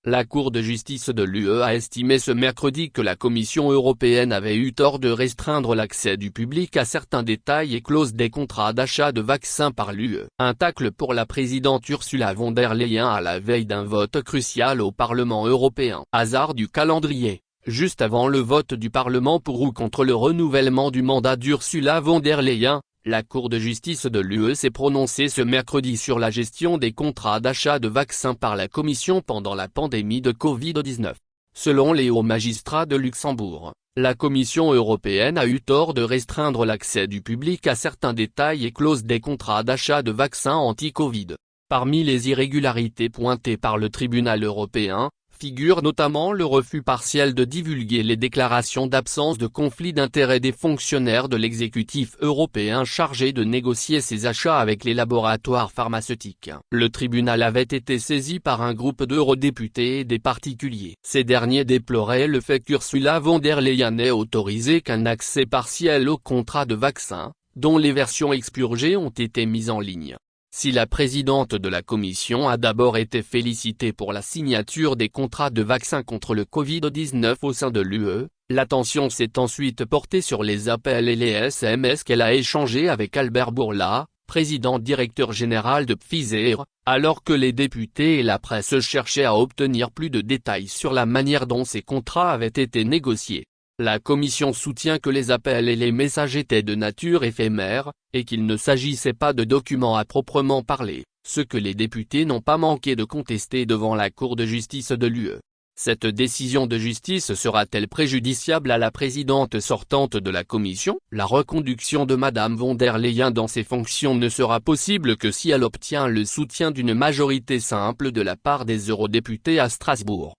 La Cour de justice de l'UE a estimé ce mercredi que la Commission européenne avait eu tort de restreindre l'accès du public à certains détails et clauses des contrats d'achat de vaccins par l'UE. Un tacle pour la présidente Ursula von der Leyen à la veille d'un vote crucial au Parlement européen. Hasard du calendrier. Juste avant le vote du Parlement pour ou contre le renouvellement du mandat d'Ursula von der Leyen, la Cour de justice de l'UE s'est prononcée ce mercredi sur la gestion des contrats d'achat de vaccins par la Commission pendant la pandémie de Covid-19. Selon les hauts magistrats de Luxembourg, la Commission européenne a eu tort de restreindre l'accès du public à certains détails et clauses des contrats d'achat de vaccins anti-Covid. Parmi les irrégularités pointées par le tribunal européen, figure notamment le refus partiel de divulguer les déclarations d'absence de conflit d'intérêts des fonctionnaires de l'exécutif européen chargés de négocier ces achats avec les laboratoires pharmaceutiques. Le tribunal avait été saisi par un groupe d'eurodéputés et des particuliers. Ces derniers déploraient le fait qu'Ursula von der Leyen n'ait autorisé qu'un accès partiel aux contrats de vaccins, dont les versions expurgées ont été mises en ligne. Si la présidente de la Commission a d'abord été félicitée pour la signature des contrats de vaccins contre le Covid-19 au sein de l'UE, l'attention s'est ensuite portée sur les appels et les SMS qu'elle a échangés avec Albert Bourla, président directeur général de Pfizer, alors que les députés et la presse cherchaient à obtenir plus de détails sur la manière dont ces contrats avaient été négociés. La Commission soutient que les appels et les messages étaient de nature éphémère, et qu'il ne s'agissait pas de documents à proprement parler, ce que les députés n'ont pas manqué de contester devant la Cour de justice de l'UE. Cette décision de justice sera-t-elle préjudiciable à la présidente sortante de la Commission? La reconduction de Madame von der Leyen dans ses fonctions ne sera possible que si elle obtient le soutien d'une majorité simple de la part des eurodéputés à Strasbourg.